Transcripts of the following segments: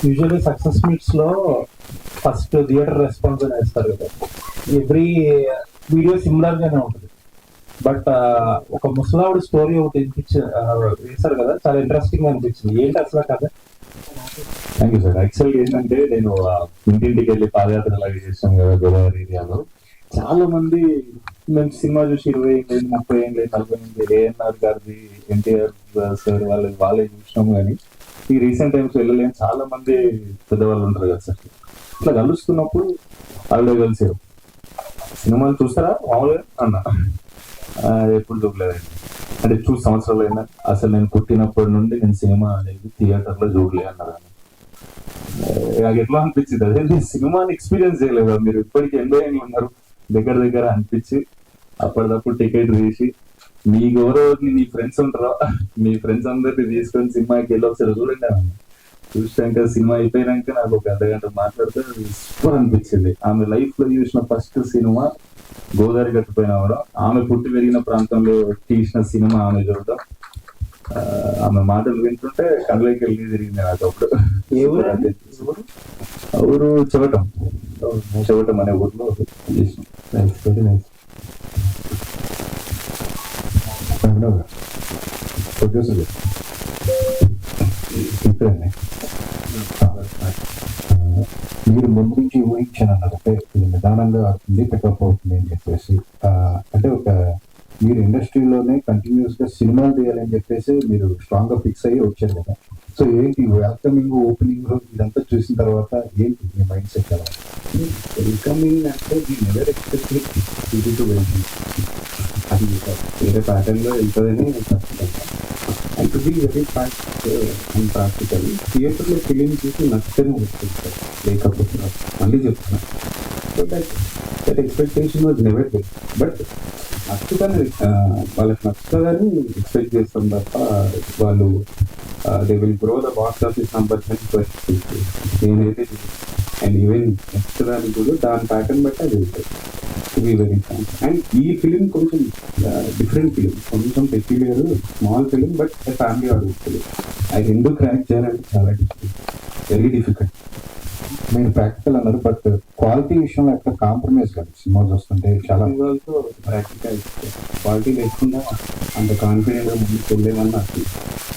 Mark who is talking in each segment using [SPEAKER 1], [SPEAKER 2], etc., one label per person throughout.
[SPEAKER 1] Usually success meets లో first theatre response అని వేస్తారు కదా. ఎవ్రీ వీడియో సిమిలర్ గానే ఉంటుంది. బట్ ఒక ముసలావిడ స్టోరీ ఒకటి వేశారు కదా, చాలా ఇంట్రెస్టింగ్ అనిపించింది. ఏంటి అసలు కథ?
[SPEAKER 2] Thank you sir. యాక్చువల్గా ఏంటంటే నేను ఇంటింటికి వెళ్ళి పాదయాత్ర లాగా చేస్తాం కదా గోదావరి ఏరియాలో. చాలా మంది మేము సినిమా చూసి 20 ఏళ్ళు, 30 ఏళ్ళు, 40 ఏళ్ళు ఏఎన్ఆర్ గారిది, ఎన్టీఆర్ సార్ వాళ్ళే చూసినాము. కానీ ఈ రీసెంట్ టైమ్స్ వెళ్ళలేని చాలా మంది పెద్దవాళ్ళు ఉంటారు కదా సార్. ఇట్లా కలుస్తున్నప్పుడు వాళ్ళు కలిసారు, సినిమాలు చూస్తారా మామూలుగా అన్న. ఎప్పుడు చూడలేదండి, అంటే చూసి సంవత్సరాలు అయినా. అసలు నేను పుట్టినప్పటి నుండి నేను సినిమా అనేది థియేటర్ లో చూడలే అన్నారు. నాకు ఎట్లా అనిపించింది, అదే సినిమాని ఎక్స్పీరియన్స్ చేయలేదా మీరు, ఇప్పటికీ ఎంజాయింగ్ ఉన్నారు దగ్గర దగ్గర అనిపించి అప్పటిదప్పుడు టికెట్ తీసి మీ గౌరవాన్ని మీ ఫ్రెండ్స్ ఉంటారా, మీ ఫ్రెండ్స్ అందరినీ తీసుకొని సినిమాకి వెళ్ళి ఒకసారి చూడండి అన్న. చూసాక సినిమా అయిపోయినాక నాకు ఒక అర్ధగంట మాట్లాడితే సూపర్ అనిపించింది. ఆమె లైఫ్ లో చూసిన ఫస్ట్ సినిమా గోదావరి గట్టిపోయినా కూడా, ఆమె పుట్టి పెరిగిన ప్రాంతంలో తీసిన సినిమా ఆమె చూడటం, ఆమె మాటలు వింటుంటే కళ్ళకి వెళ్ళి తిరిగింది నాకు అప్పుడు. ఊరు చెవటం అనే ఊర్లో చేసినాం. Very nice. మీరు ముందు నుంచి ఊహించాను అన్నారు, అంటే ఇది నిదానంగా అవుతుంది, పికప్ అవుతుంది అని చెప్పేసి. అంటే ఒక మీరు ఇండస్ట్రీలోనే కంటిన్యూస్ గా సినిమాలు తీయాలని చెప్పేసి మీరు స్ట్రాంగ్ గా ఫిక్స్ అయ్యి వచ్చారు కదా. సో ఏంటి వెల్కమింగ్, ఓపెనింగ్ ఇదంతా చూసిన తర్వాత ఏంటి మీ మైండ్ సెట్ అలా?
[SPEAKER 3] వెల్కమింగ్ అంటే నెవర్ ఎక్స్పెక్టెడ్ అది వేరే ప్యాటర్న్ లో వెళ్తుందని and to be very fast and practical. Theatre లో ఫిలిం చూసి నచ్చని వస్తుంది, లేకపోతే మళ్ళీ చెప్తున్నా. So that expectation was never there. But నచ్చుతానే వాళ్ళకి నచ్చుతుందని ఎక్స్పెక్ట్ చేస్తాం తప్ప వాళ్ళు they will grow the box office numbers అని పరిస్థితి నేనైతే. అండ్ ఈవెన్ నెక్స్ట్ దానికి కూడా దాని ప్యాటర్న్ బట్టి అది ఉంటుంది. To be very frank. And ఈ ఫిలిం కొంచెం డిఫరెంట్ ఫిలిం, కొంచెం peculiar small film, but family audience film. అది ఎందుకు క్రాక్ చేయాలంటే చాలా డిఫికల్ట్, వెరీ డిఫికల్ట్.
[SPEAKER 2] మీరు ప్రాక్టికల్ అన్నారు, బట్ క్వాలిటీ విషయంలో ఎక్కడ కాంప్రమైజ్ కాదు. సినిమాలు చూస్తుంటే చాలా
[SPEAKER 3] వాళ్ళతో ప్రాక్టికల్ క్వాలిటీ లేకుండా అంత కాన్ఫిడెంట్ గా ముందుకు వెళ్ళేమన్నా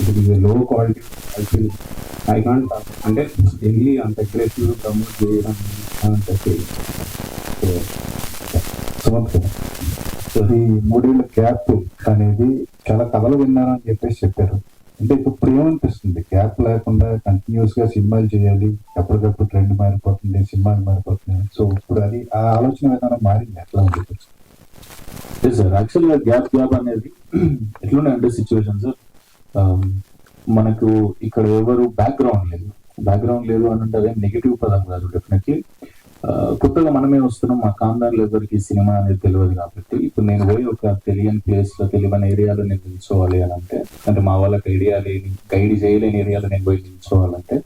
[SPEAKER 3] ఇది లో క్వాలిటీ ఐ కాంట్, అంటే వెళ్ళి అంత అగ్రెసివ్ ప్రమోట్ చేయడం అంత
[SPEAKER 2] సో ఈ 3 ఏళ్ల గ్యాప్ అనేది చాలా కథలు విన్నారని చెప్పేసి చెప్పారు. అంటే ఇప్పుడు ఏమనిపిస్తుంది, గ్యాప్ లేకుండా కంటిన్యూస్ గా సినిమాలు చేయాలి, ఎప్పటికప్పుడు ట్రెండ్ మారిపోతుంది, సినిమాలు మారిపోతున్నాయి. సో ఇప్పుడు అది ఆ ఆలోచన విధానం మారింది, ఎట్లా ఉంటుంది సార్? యాక్చువల్గా గ్యాప్ అనేది ఎట్లున్నాయి అంటే సిచ్యువేషన్స్, మనకు ఇక్కడ ఎవరు బ్యాక్గ్రౌండ్ లేదు అని అంటే అదే నెగిటివ్ పదం కాదు. డెఫినెట్లీ కొత్తగా మనమే వస్తున్నాం, మా కాందార్లు ఎవరికి సినిమా అనేది తెలియదు కాబట్టి ఇప్పుడు నేను పోయి ఒక తెలియని ప్లేస్ లో, తెలియని ఏరియాలో నేను నిల్చోవాలి అని అంటే మా వాళ్ళకి ఐడియా లేని, గైడ్ చేయలేని ఏరియాలో నేను పోయి నిల్చోవాలంటే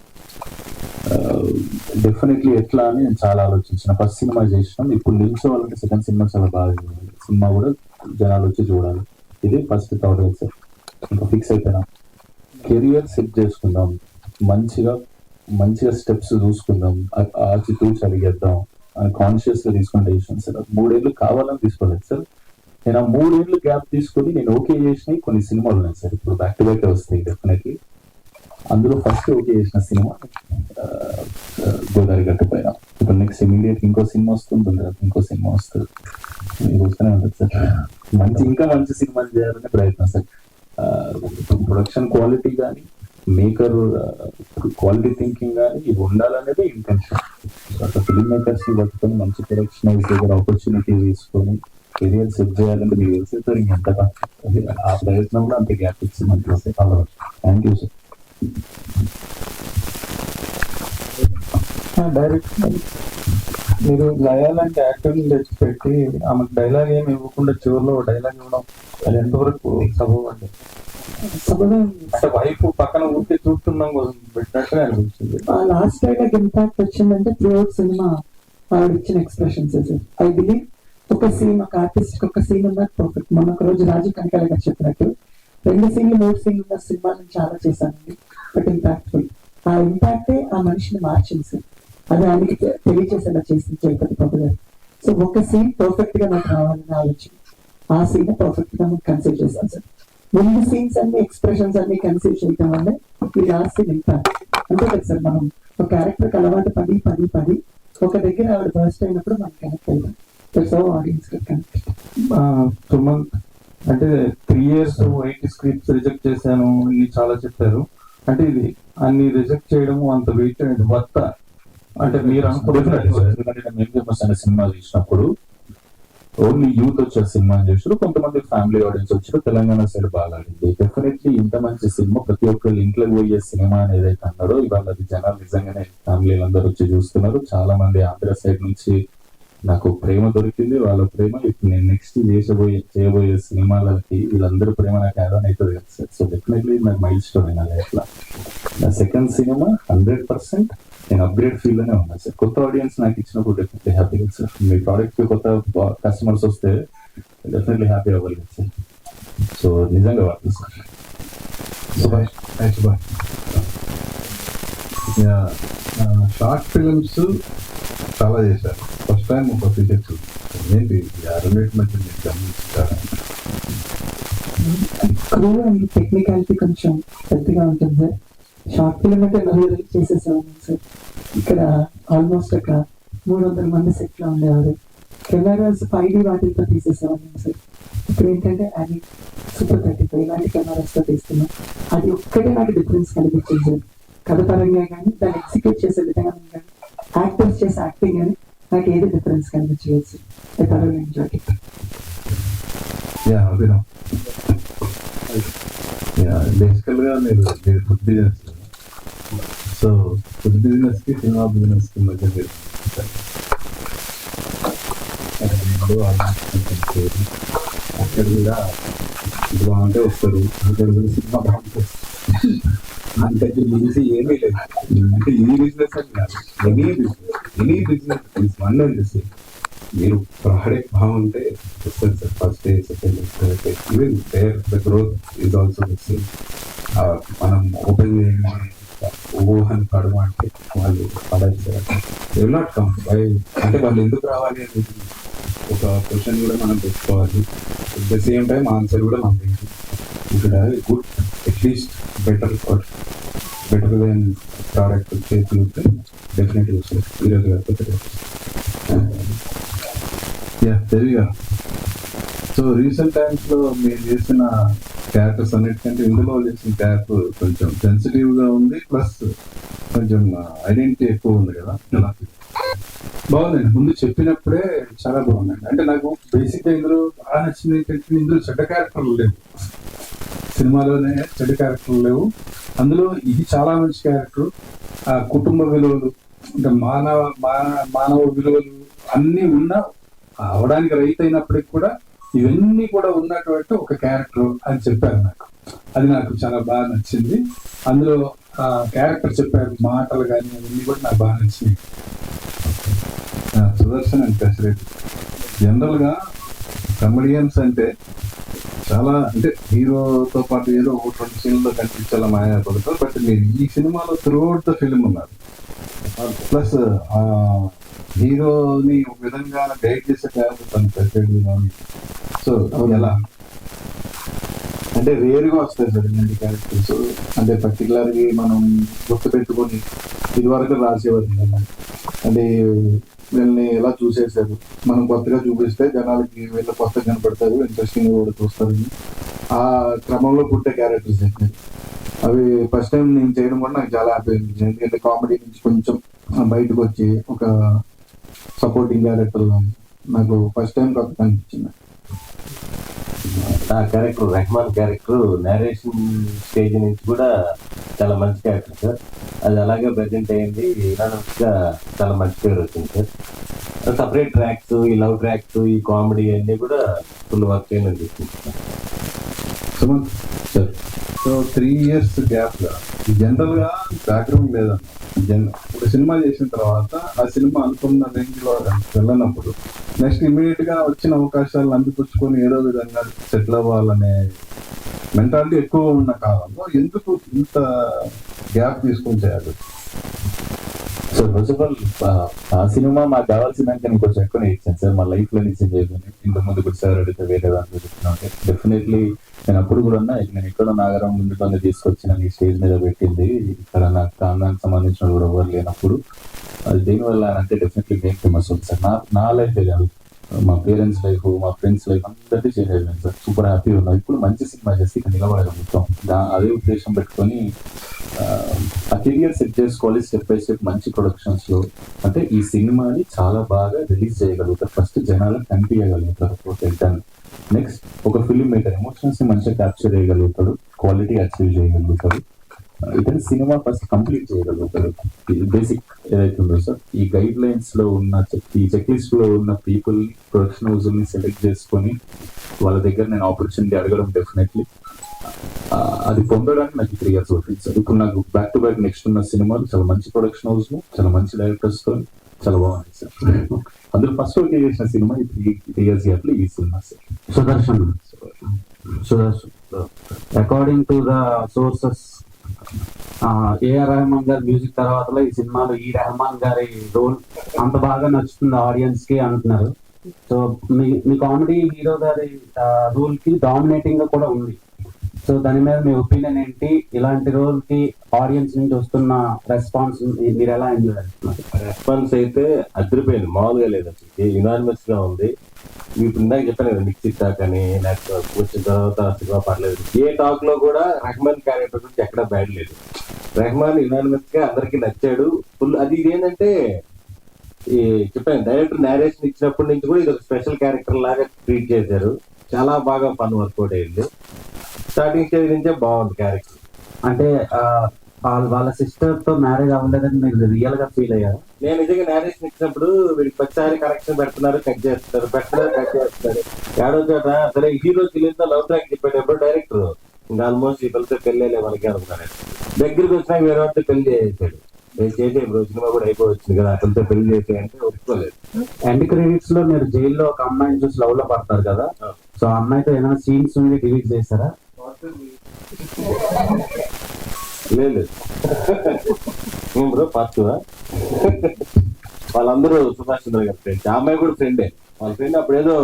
[SPEAKER 2] డెఫినెట్లీ ఎట్లా అని నేను చాలా ఆలోచించిన. ఫస్ట్ సినిమా చేసినాం, ఇప్పుడు నిల్చోవాలంటే సెకండ్ సినిమా చాలా బాగా చేయాలి, సినిమా కూడా జనాలు వచ్చి చూడాలి. ఇది ఫస్ట్ థాట్ సార్. ఇంకా ఫిక్స్ అయిపోయినా కెరియర్ సెట్ చేసుకుందాం, మంచిగా స్టెప్స్ చూసుకుందాం, ఆచితూచి అడిగేద్దాం అని కాన్షియస్ గా తీసుకున్న డెసిషన్ సార్. 3 ఏళ్ళు కావాలని తీసుకోలేదు సార్. నేను ఆ 3 ఏళ్ళు గ్యాప్ తీసుకొని నేను ఓకే చేసినాయి కొన్ని సినిమాలు ఉన్నాయి సార్, ఇప్పుడు బ్యాక్ టు బ్యాక్ వస్తాయి డెఫినెట్లీ. అందులో ఫస్ట్ ఓకే చేసిన సినిమా గోదావరి గట్టిపోయినా. ఇప్పుడు నెక్స్ట్ ఇమీడియట్ ఇంకో సినిమా వస్తుంది, ఇంకో సినిమా వస్తుంది, మీరు వస్తూనే ఉంటుంది సార్. ఇంకా మంచి సినిమాలు చేయాలనే ప్రయత్నం సార్. ప్రొడక్షన్ క్వాలిటీ కానీ, మేకర్ క్వాలిటీ థింకింగ్ కానీ ఇవి ఉండాలనేది ఇంటెన్షన్. అట్లా ఫిల్మ్ మేకర్స్ ని పట్టుకొని మంచి ప్రొడక్షన్ హౌస్ దగ్గర ఆపర్చునిటీ తీసుకొని కెరియర్ సెట్ చేయాలంటే మీరు తెలిసేస్తారు ఇంకెంత ఆ ప్రయత్నంలో అంత గ్యాప్ ఇచ్చిందని చూస్తే. Thank you sir.
[SPEAKER 1] డైరెక్ట్ మీరు లయాలంటే యాక్టర్ని తెచ్చిపెట్టి ఆమెకు డైలాగ్ ఏమి ఇవ్వకుండా చివరిలో డైలాగ్ ఇవ్వడం, అది ఎంతవరకు సబబు అండి? అంటే వైపు పక్కన ఊరికే చూస్తున్నాం కోసం పెట్టినట్టుగా అనిపించింది.
[SPEAKER 4] లాస్ట్ డైలాగ్ ఇంపాక్ట్ వచ్చిందంటే త్రూఅవుట్ సినిమా వాడు ఇచ్చిన ఎక్స్ప్రెషన్స్. ఐ బిలీవ్ ఒక సీన్, ఒక ఆర్టిస్ట్ ఒక సీన్ ఉన్న పర్ఫెక్ట్. మొన్న ఒక రోజు రాజు కనకాల గారు చెప్పినట్టు 2 సీన్లు 3 సీన్లు ఉన్న సినిమాని చాలా చేశానండి, బట్ ఇంపాక్ట్ఫుల్. ఆ ఇంపాక్టే ఆ మనిషిని మార్చింది సార్. అది ఆయనకి తెలియజేసేలా చేసింది జగపతి బాబు గారు. సో ఒక సీన్ పర్ఫెక్ట్ గా నాకు రావాలని ఆలోచన, ఆ సీన్ పర్ఫెక్ట్ గా మనం కన్సిడర్ చేశాం సార్. ముందు సీన్స్ అన్ని ఎక్స్ప్రెషన్స్ అన్ని కన్సిడర్ చేయడం వల్ల ఈ లాస్ట్ సీన్ ఇంపాక్ట్ అంతే కదా సార్. మనం ఒక క్యారెక్టర్ అలవాటు పడి ఒక దగ్గర ఆవిడ బర్స్ట్ అయినప్పుడు మనం కనెక్ట్ అవుతాం. That's how audience connect.
[SPEAKER 1] Sumanth అంటే 3 years 80 స్క్రిప్ట్స్ రిజెక్ట్ చేశాను ఇది చాలా చెప్పారు. అంటే ఇది అన్ని రిజెక్ట్ చేయడము అంత వెయిట్ అనేది వర్త అంటే మీరు అనుకుంటున్నారు?
[SPEAKER 2] ఎందుకంటే నేను ఫేమస్ అనే సినిమా చూసినప్పుడు ఓన్లీ యూత్ వచ్చారు సినిమా చూసారు, కొంతమంది ఫ్యామిలీ ఆడియన్స్ వచ్చారు. తెలంగాణ సైడ్ బాగా ఆడింది. డెఫినెట్లీ ఇంత మంచి సినిమా ప్రతి ఒక్కరు ఇంట్లోకి పోయే సినిమా అని ఏదైతే అన్నారో ఇవాళ అది జనాలు నిజంగానే ఫ్యామిలీలు అందరూ వచ్చి చూస్తున్నారు. చాలా మంది ఆంధ్ర సైడ్ నుంచి నాకు ప్రేమ దొరికింది. వాళ్ళ ప్రేమ ఇప్పుడు నేను నెక్స్ట్ చేయబోయే సినిమాలకి వీళ్ళందరూ ప్రేమ నాకు యాడ్ ఆన్ అవుతుంది కదా సార్. సో డెఫినెట్లీ నాకు మైల్ స్టోన్ నా లైఫ్ లో. నా సెకండ్ సినిమా 100% నేను అప్గ్రేడ్ ఫీల్ లోనే ఉన్నా సార్. కొత్త ఆడియన్స్ నాకు ఇచ్చినప్పుడు డెఫినెట్లీ హ్యాపీగా సార్. మీ ప్రోడక్ట్ కి కొత్త కస్టమర్స్ వస్తే డెఫినెట్లీ హ్యాపీ అవ్వాలి సార్. సో నిజంగా వాడుతుంది సార్.
[SPEAKER 3] షార్ట్ ఫిలిమ్స్ చాలా చేశారు. ఫస్ట్ టైం ఒక ఫిజిక్స్ ఏంటి రెండింటి మధ్య మీరు గమనించారా?
[SPEAKER 4] క్రూ అండ్ టెక్నికాలిటీ కొంచెం పెద్దగా ఉంటుంది సార్. షార్ట్ ఫిల్మ్ అంటే 4 చేసేసేవాళ్ళం సార్. ఇక్కడ ఆల్మోస్ట్ ఒక 300 మంది సెట్ లో ఉండేవారు. కెమెరాస్ 5D వాటితో తీసేసేవాళ్ళం సార్. ఇప్పుడు ఏంటంటే అది సూపర్ 35 ఇలాంటి కెమెరాస్ తో తీస్తున్నాం. అది ఒక్కటే నాకు డిఫరెన్స్ కనిపించింది సార్. కథ పరంగా కానీ దాన్ని ఎగ్జిక్యూట్ చేసే విధంగా కానీ యాక్టర్స్ చేసే యాక్టింగ్ కానీ నాకు ఏది డిఫరెన్స్ కనిపించలేదు sir. I thoroughly enjoyed it.
[SPEAKER 3] బేసికల్ గా మీరు food business, so food business కి సినిమా బిజినెస్ కి మధ్య అక్కడ కూడా బాగుంటే వస్తారు, అక్కడ కూడా సినిమా బాగుంటుంది. అంతకు మించి ఏమీ లేదు. అంటే ఈ బిజినెస్ అని కాదు, any business one and same. మీరు ప్రోడక్ట్ బాగుంటే వస్తుంది sir. First day, second day, third day, even there the growth is also the same. మనం ఓపెన్ చేయగానే ఊహని పడమ అంటే వాళ్ళు పడాలి. They will not come by, అంటే వాళ్ళు ఎందుకు రావాలి అనేది ఒక క్వశ్చన్ కూడా మనం పెట్టుకోవాలి. At the same time answer కూడా మనం ఇక్కడ good at least better then product చేతులు డెఫినెట్లీ వస్తుంది. ఈరోజు కాకపోతే తెలియగా. సో రీసెంట్ టైమ్స్ లో మీరు చేసిన క్యారెక్టర్స్ అన్నిటికంటే ఇందులో చేసిన క్యారెక్టర్ కొంచెం సెన్సిటివ్ గా ఉంది, ప్లస్ కొంచెం ఐడెంటిటీ ఎక్కువ ఉంది కదా.
[SPEAKER 1] బాగుందండి. ముందు చెప్పినప్పుడే చాలా బాగుందండి. అంటే నాకు బేసిక్ గా ఇందులో బాగా నచ్చింది ఏంటంటే ఇందులో చెడ్డ క్యారెక్టర్లు లేవు. సినిమాలోనే చెడ్డ క్యారెక్టర్లు లేవు. అందులో ఇది చాలా మంచి క్యారెక్టర్. ఆ కుటుంబ విలువలు, అంటే మానవ విలువలు అన్ని ఉన్న అవడానికి రైట్ అయినప్పటికి కూడా ఇవన్నీ కూడా ఉన్నటువంటి ఒక క్యారెక్టర్ అని చెప్పారు నాకు. అది నాకు చాలా బాగా నచ్చింది. అందులో ఆ క్యారెక్టర్ చెప్పారు, మాటలు కానీ అవన్నీ కూడా నాకు బాగా నచ్చినాయి.
[SPEAKER 3] సుదర్శన్ అండ్ పెసరెడ్డి జనరల్ గా కమెడియన్స్ అంటే చాలా, అంటే హీరోతో పాటు ఏదో 2 సీన్లో కనిపించాల మాయా పడతారు. బట్ మీరు ఈ సినిమాలో త్రూఅవుట్ ద ఫిల్మ్ ఉన్నారు. ప్లస్ హీరోని ఒక విధంగా గైడ్ చేసే క్యారెక్టర్ పెసరెడ్డి. సో ఎలా
[SPEAKER 2] అంటే వేరుగా వస్తాయి సార్ ఇలాంటి క్యారెక్టర్స్. అంటే పర్టికులర్గా మనం గుర్తుపెట్టుకొని ఇది వరకు రాసేవారు కదా. అంటే వీళ్ళని ఎలా చూసేసారు, మనం కొత్తగా చూపిస్తే జనాలకి వీళ్ళు కొత్తగా కనపడతారు, ఇంట్రెస్టింగ్ కూడా చూస్తారు. ఆ క్రమంలో పుట్టే క్యారెక్టర్స్ అయితే అవి ఫస్ట్ టైం నేను చేయడం కూడా నాకు చాలా హ్యాపీ అనిపించింది. ఎందుకంటే కామెడీ నుంచి కొంచెం బయటకు వచ్చి ఒక సపోర్టింగ్ క్యారెక్టర్ నాకు ఫస్ట్ టైం కొత్తగా అనిపించింది.
[SPEAKER 5] ఆ character Rahman character narration stage నుంచి కూడా చాలా మంచి క్యారెక్టర్ సార్. అది అలాగే ప్రజెంట్ అయ్యింది. గా చాలా మంచి పేరు వచ్చింది సార్. సపరేట్ ట్రాక్స్, ఈ లవ్ ట్రాక్స్, ఈ కామెడీ అన్ని కూడా ఫుల్ వర్క్ అయిన
[SPEAKER 3] Sumanth sir. So 3 years gap గా జనరల్ గా బ్యాక్గ్రౌండ్ లేదన్న ఒక సినిమా చేసిన తర్వాత ఆ సినిమా అనుకున్న రేంజ్ లో వెళ్ళినప్పుడు నెక్స్ట్ ఇమీడియట్ గా వచ్చిన అవకాశాలను అందిపుచ్చుకొని ఏదో విధంగా సెటిల్ అవ్వాలనే మెంటాలిటీ ఎక్కువ ఉన్న కాలంలో ఎందుకు ఇంత గ్యాప్ తీసుకొని చేయాలి?
[SPEAKER 2] సో ఫస్ట్ ఆఫ్ ఆల్ ఆ సినిమా మాకు కావాల్సినాక నేను కొంచెం ఎక్కువనే ఇచ్చాను సార్. మా లైఫ్ లో నుంచి చేసుకుని ఇంత ముందు కూడా సార్ అడిగితే వేరే దాంట్లో చెప్తున్నా డెఫినెట్లీ నేను అప్పుడు కూడా నేను ఇక్కడ నాగరం ముందు పని తీసుకొచ్చిన ఈ స్టేజ్ మీద పెట్టింది ఇక్కడ నాకు కాందానికి సంబంధించిన కూడా ఎవరు లేనప్పుడు అది దేనివల్ల అంటే డెఫినెట్లీ నేను ఫేమస్ అవుతుంది సార్. నా లైఫ్ కాదు, మా పేరెంట్స్ లైఫ్, మా ఫ్రెండ్స్ లైఫ్ అందరికీ చేంజ్ అయిపోయింది సార్. సూపర్ హ్యాపీ ఉన్నాం. ఇప్పుడు మంచి సినిమా చేసి ఇక్కడ నిలబడగలుగుతాం. అదే ఉద్దేశం పెట్టుకొని ఆ కెరియర్ సెట్ చేసుకోవాలి. స్టెప్ బై స్టెప్ మంచి ప్రొడక్షన్స్ లో అంటే ఈ సినిమాని చాలా బాగా రిలీజ్ చేయగలుగుతారు. ఫస్ట్ జనాలకు కనిపించగలుగుతారు. నెక్స్ట్ ఒక ఫిల్మ్ మేకర్ ఎమోషన్స్ ని మంచిగా క్యాప్చర్ చేయగలుగుతాడు, క్వాలిటీ అచీవ్ చేయగలుగుతాడు. ఇతని సినిమా ఫస్ట్ కంప్లీట్ చేయగలుగుతారు. బేసిక్ ఏదైతే ఉందో సార్, ఈ గైడ్ లైన్స్ లో ఉన్న ఈ చెక్ లిస్ట్ లో ఉన్న పీపుల్ ని, ప్రొడక్షన్ హౌస్ ని సెలెక్ట్ చేసుకొని వాళ్ళ దగ్గర నేను ఆపర్చునిటీ అడగడం డెఫినెట్లీ అది పొందడానికి నాకు 3 years పట్టింది సార్. ఇప్పుడు నాకు బ్యాక్ టు బ్యాక్ నెక్స్ట్ ఉన్న సినిమాలు చాలా మంచి ప్రొడక్షన్ హౌస్ లో చాలా మంచి డైరెక్టర్స్ తో చాలా బాగుంది సార్. అందులో ఫస్ట్ ఓకే చేసిన సినిమా ఈ 3 years గ్యాప్ ఈ cinema sir.
[SPEAKER 6] Sudarshan according to the sources AR Rahman గారి మ్యూజిక్ తర్వాత ఈ సినిమాలో ఈ రెహమాన్ గారి రోల్ అంత బాగా నచ్చుతుంది ఆడియన్స్ కి అంటున్నారు. సో మీ కామెడీ హీరో గారి రోల్ కి డామినేటింగ్ గా కూడా ఉంది. సో దాని మీద మీ ఒపీనియన్ ఏంటి? ఇలాంటి రోల్ కి ఆడియన్స్ నుంచి వస్తున్న రెస్పాన్స్ మీరు ఎలా ఎంజాయ్ చేస్తున్నారు?
[SPEAKER 5] రెస్పాన్స్ అయితే అదిరిపోయింది, మామూలుగా లేదు. అసలు యునానిమస్ గా ఉంది. ఇప్పుడు ఇందాక చెప్పాను కదా, మిక్సీ టాక్ అని, లేకపోతే వచ్చిన తర్వాత సినిమా పర్లేదు, ఏ టాక్ లో కూడా రెహమాన్ క్యారెక్టర్ గురించి ఎక్కడ బ్యాడ్ లేదు. రెహమాన్ యునానిమస్ గా అందరికి నచ్చాడు ఫుల్. అది ఇదేంటంటే చెప్పాను, డైరెక్టర్ నేరేషన్ ఇచ్చినప్పటి నుంచి కూడా ఇది ఒక స్పెషల్ క్యారెక్టర్ లాగా ట్రీట్ చేశారు. చాలా బాగా ఫన్ వర్కౌట్ అయింది. స్టార్టింగ్ స్టేజ్ నుంచే బాగుంది క్యారెక్టర్.
[SPEAKER 6] అంటే వాళ్ళ సిస్టర్ తో మ్యారేజ్ అవ్వలేదని మీరు రియల్ గా ఫీల్ అయ్యారు?
[SPEAKER 5] నేను నిజంగా నేరేషన్ ఇచ్చినప్పుడు వీడికి ప్రతిసారి కరెక్షన్ పెడుతున్నారు, కట్ చేస్తున్నారు, కట్ చేస్తున్నారు. ఏడో చోట సరే హీరో తెలియదు లవ్ ట్రాక్ చెప్పేటప్పుడు డైరెక్టర్ ఇంకా ఆల్మోస్ట్ ఈ పిల్లతో పెళ్ళే మనకి అనుకున్నాను. దగ్గరికి వచ్చినాక వేరే వాటితో పెళ్లి చేసేసాడు. నేను చేసే ఇప్పుడు సినిమా కూడా అయిపోవచ్చింది కదా, అతనితో పెళ్లి చేసేయంటే ఒప్పుకోలేదు.
[SPEAKER 6] ఎండ్ క్రెడిట్స్ లో మీరు జైల్లో ఒక అమ్మాయిని చూసి లవ్ లో పడతారు కదా, సో ఆ అమ్మాయితో ఏమైనా సీన్స్ ఉండి డిలీట్ చేస్తారా?
[SPEAKER 5] లేదు బ్రో, పార్ట్ వాళ్ళందరూ సుభాష్ చంద్ర గారి ఫ్రెండ్స్. ఆ అమ్మాయి కూడా ఫ్రెండే. వాళ్ళ ఫ్రెండ్ అప్పుడు ఏదో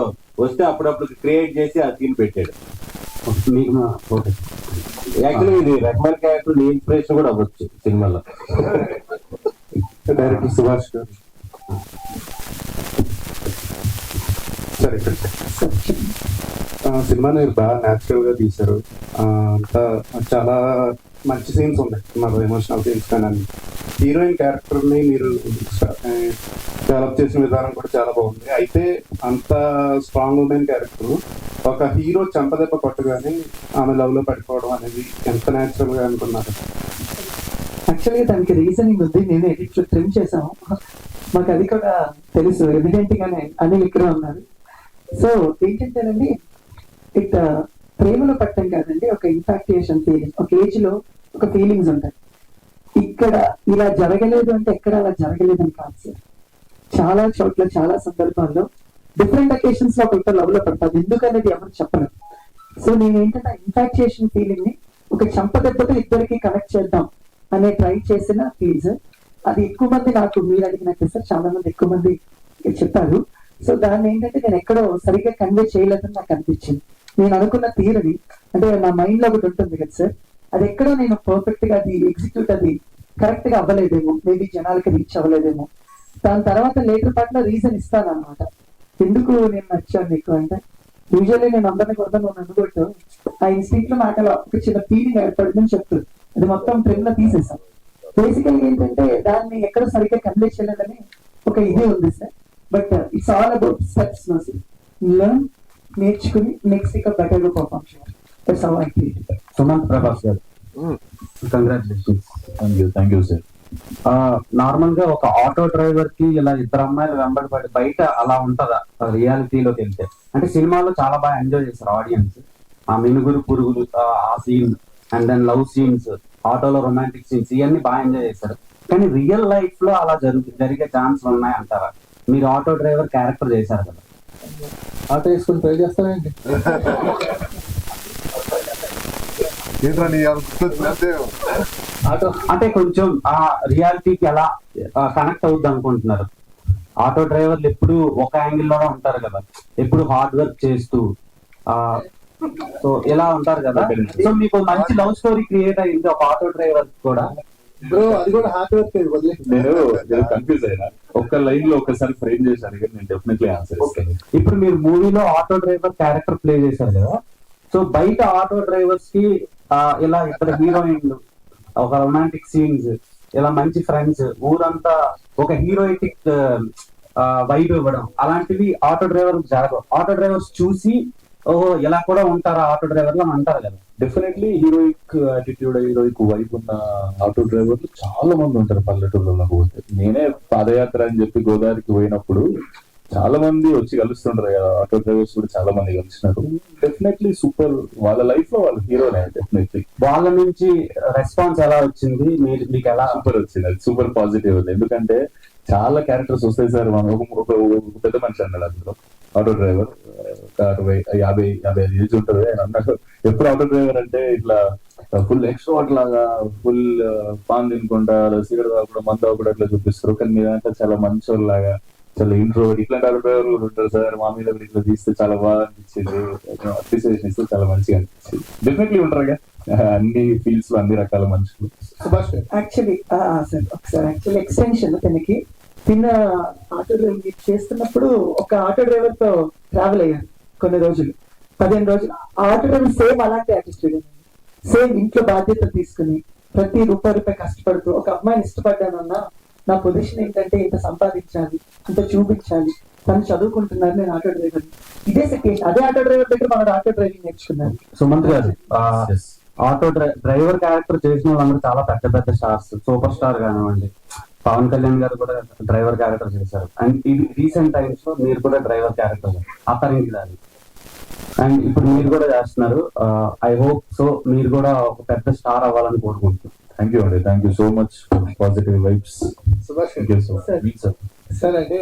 [SPEAKER 5] వస్తే అప్పుడప్పుడు క్రియేట్ చేసి ఆ సీన్ పెట్టాడు. యాక్చువల్లీ ఇది రెహమాన్ క్యారెక్టర్ నీ ఇన్స్పిరేషన్ కూడా అవ్వచ్చు సినిమాలో.
[SPEAKER 3] డైరెక్టర్ సుభాష్ గారు సరే సినిమాని బాగా న్యాచురల్ గా తీశారు. అంతా చాలా మంచి సీన్స్ ఉన్నాయి సినిమాలో, ఎమోషనల్ సీన్స్ కానీ. హీరోయిన్ క్యారెక్టర్ ని మీరు డెవలప్ చేసిన విధానం కూడా చాలా బాగుంది. అయితే అంత స్ట్రాంగ్ ఉమెన్ క్యారెక్టర్ ఒక హీరో చెంపదెబ్బ కొట్టగానే ఆమె లవ్ లో పడిపోవడం అనేది ఎంత న్యాచురల్ గా అనుకున్నారు?
[SPEAKER 4] యాక్చువల్గా దానికి రీజనింగ్ ఉంది. నేను ఎడిట్ ట్రిమ్ చేసాము, మాకు అది కూడా తెలుసు. ఎవిడెంట్ గానే అనిల్ ఇక్కడ ఉన్నారు. సో ఏంటంటేనండి, ఇట్ ప్రేమలో పట్టం కాదండి, ఒక ఇన్ఫాక్చుయేషన్ ఫీలింగ్. ఒక ఏజ్ లో ఒక ఫీలింగ్స్ ఉంటాయి. ఇక్కడ ఇలా జరగలేదు అంటే ఎక్కడ అలా జరగలేదు అని కాదు సార్. చాలా చోట్ల చాలా సందర్భాల్లో డిఫరెంట్ అకేషన్స్ లో ఒకరితో లవ్ లో పడతారు. ఎందుకనేది ఎవరు చెప్పరు. సో నేను ఏంటంటే ఇన్ఫాక్చుయేషన్ ఫీలింగ్ ని ఒక చంపదెబ్బతో ఇద్దరికి కనెక్ట్ చేద్దాం అనే ట్రై చేసిన ఫీజ్. అది ఎక్కువ మంది నాకు మీరు అడిగినట్టు సార్ చాలా మంది ఎక్కువ మంది చెప్పారు. సో దాన్ని ఏంటంటే నేను ఎక్కడో సరిగ్గా కన్వే చేయలేదని నాకు అనిపించింది. నేను అనుకున్న థియరీ అంటే నా మైండ్ లో ఒకటి ఉంటుంది కదా సార్, అది ఎక్కడో నేను పర్ఫెక్ట్ గా అది ఎగ్జిక్యూట్ అది కరెక్ట్ గా అవ్వలేదేమో, మేబీ జనాలకి రీచ్ అవ్వలేదేమో. దాని తర్వాత లేటర్ పార్ట్ లో రీజన్ ఇస్తాను అనమాట, ఎందుకు నేను నచ్చాను నీకు అంటే. యూజువల్లీ నేను అందరినీ కొడతాను, నువ్వు అనుకోట్టు ఆ ఇన్స్టిట్యూట్ లో నాకు అలా ఒక చిన్న ఫీలింగ్ ఏర్పడిందని చెప్తుంది. అది మొత్తం ట్రెండ్ లో తీసేసాం. బేసికల్గా ఏంటంటే దాన్ని ఎక్కడ సరిగ్గా కన్వే చేయలేదని ఒక ఇది ఉంది sir. But it's all about steps. Learn, నేర్చుకుని నెక్స్ట్ ఇక బెటర్ గా పర్ఫార్మ్ చేయాలి. That's how I feel.
[SPEAKER 6] Sumanth Prabhas garu, congratulations.
[SPEAKER 2] Thank you sir.
[SPEAKER 6] Normal గా ఒక ఆటో డ్రైవర్ కి ఇలా ఇద్దరు అమ్మాయిలు వెంబడి పడి బయట అలా ఉంటదా రియాలిటీలోకి వెళ్తే? అంటే సినిమాలో చాలా బాగా ఎంజాయ్ చేస్తారు ఆడియన్స్. ఆ మినుగురు పురుగులు ఆ scene and then love scenes, ఆటోలో రొమాంటిక్ సీన్స్, ఇవన్నీ బాగా ఎంజాయ్ చేస్తారు. కానీ రియల్ లైఫ్ లో అలా జరిగే ఛాన్స్లు ఉన్నాయి అంటారా? మీరు ఆటో డ్రైవర్ క్యారెక్టర్ చేశారు కదా,
[SPEAKER 1] ఆటో వేసుకుని ట్రై చేస్తానండి.
[SPEAKER 7] ఏంట్రా నీ గుర్తొచ్చినట్టే
[SPEAKER 6] అంటే కొంచెం ఆ రియాలిటీకి ఎలా కనెక్ట్ అవుద్ది అనుకుంటున్నారు? ఆటో డ్రైవర్లు ఎప్పుడు ఒక యాంగిల్ లోనే ఉంటారు కదా, ఎప్పుడు హార్డ్ వర్క్ చేస్తూ సో ఇలా ఉంటారు కదా. సో మీకు మంచి లవ్ స్టోరీ క్రియేట్ అయింది ఒక ఆటో డ్రైవర్ కూడా.
[SPEAKER 7] బ్రో అది కూడా హార్డ్ వర్క్
[SPEAKER 2] నేను కన్ఫ్యూజ్ అయినా. ఒక్క లైన్ లో ఒకసారి ఫ్రేమ్ చేశాను కానీ నేను డెఫినెట్లీ ఆన్సర్ ఇస్తాను.
[SPEAKER 6] ఇప్పుడు మీరు మూవీలో ఆటో డ్రైవర్ క్యారెక్టర్ ప్లే చేశారు కదా, సో బయట ఆటో డ్రైవర్స్ కి ఇలా ఇక్కడ హీరోయిన్లు, ఒక రొమాంటిక్ సీన్స్, ఇలా మంచి ఫ్రెండ్స్, ఊరంతా ఒక హీరోయిటిక్ వైబ్ ఇవ్వడం, అలాంటివి ఆటో డ్రైవర్ జరగవు. ఆటో డ్రైవర్స్ చూసి ఓహో ఇలా కూడా ఉంటారా ఆటో డ్రైవర్లు అని అంటారు కదా.
[SPEAKER 2] డెఫినెట్లీ హీరోయిక్ యాటిట్యూడ్, హీరోయిక్ వైపు ఉన్న ఆటో డ్రైవర్లు చాలా మంది ఉంటారు పల్లెటూళ్ళలో పోతే. నేనే పాదయాత్ర అని చెప్పి గోదావరికి పోయినప్పుడు చాలా మంది వచ్చి కలుస్తుంటారు కదా, ఆటో డ్రైవర్స్ కూడా చాలా మంది కలిసినారు. డెఫినెట్లీ సూపర్, వాళ్ళ లైఫ్ లో వాళ్ళు హీరోనే. డెఫినెట్లీ
[SPEAKER 6] వాళ్ళ నుంచి రెస్పాన్స్ ఎలా వచ్చింది, మీకు ఎలా?
[SPEAKER 2] సూపర్ వచ్చింది, అది సూపర్ పాజిటివ్ ఉంది. ఎందుకంటే చాలా క్యారెక్టర్స్ వస్తాయి సార్. మనం ఒక పెద్ద మనిషి అన్నాడు అందులో ఆటో డ్రైవర్, ఒక 50 ఏజ్ ఉంటుంది. ఆయన అన్నాడు ఎప్పుడు ఆటో డ్రైవర్ అంటే ఇట్లా ఫుల్ ఎక్స్ట్రోవర్ట్ లాగా, ఫుల్ పాన్ తినుకుంటా, సిగరెట్ తాగకుండా, మందు తాగకుండా అట్లా చూపిస్తారు. కానీ మీ దాంట్లో చాలా మంచి లాగా, చాలా ఇంట్రోవర్ట్, ఇట్లాంటి ఆటో డ్రైవర్ కూడా ఉంటారు సార్. మా మీద ఇట్లా తీస్తే చాలా బాగా అనిపించింది, అప్రిసియేషన్ ఇస్తే చాలా మంచిగా అనిపించింది. డెఫినెట్లీ ఉంటారుగా అన్ని ఫీల్డ్స్ లో అన్ని రకాల మనుషులు.
[SPEAKER 4] యాక్చువల్లీ సార్ ఒకసారి యాక్చువల్లీ ఎక్స్టెన్షన్ తనకి చిన్న ఆటో డ్రైవర్ చేస్తున్నప్పుడు ఒక ఆటో డ్రైవర్ తో ట్రావెల్ అయ్యాను కొన్ని రోజులు, 15 రోజులు. ఆ ఆటో డ్రైవర్ సేమ్ అలాంటి యాటిట్యూడ్, సేమ్ ఇంట్లో బాధ్యత తీసుకుని ప్రతి రూపాయి కష్టపడుతూ ఒక అమ్మాయిని ఇష్టపడ్డానన్నా నా పొజిషన్ ఏంటంటే ఇంత సంపాదించాలి, అంత చూపించాలి, తను చదువుకుంటున్నారు, నేను ఆటో డ్రైవర్. ఇదే సిచ్యువేషన్, అదే ఆటో డ్రైవర్ దగ్గర మన ఆటో డ్రైవింగ్ నేర్చుకున్నారు.
[SPEAKER 6] సుమంత్ గారు, ఆటో డ్రైవర్ క్యారెక్టర్ చేసిన వాళ్ళందరూ చాలా పెద్ద పెద్ద స్టార్స్, సూపర్ స్టార్ కానివ్వండి, పవన్ కళ్యాణ్ గారు కూడా డ్రైవర్ క్యారెక్టర్ చేశారు. అండ్ ఇది రీసెంట్ టైమ్స్ లో మీరు కూడా డ్రైవర్ క్యారెక్టర్ అతనికి దాని, అండ్ ఇప్పుడు మీరు కూడా చేస్తున్నారు. ఐ హోప్ సో మీరు కూడా ఒక పెద్ద స్టార్ అవ్వాలని కోరుకుంటున్నాను.
[SPEAKER 2] థ్యాంక్ యూ అండి, thank you so much, positive vibes.
[SPEAKER 7] Subhash
[SPEAKER 2] thank you so much
[SPEAKER 7] sir అంటే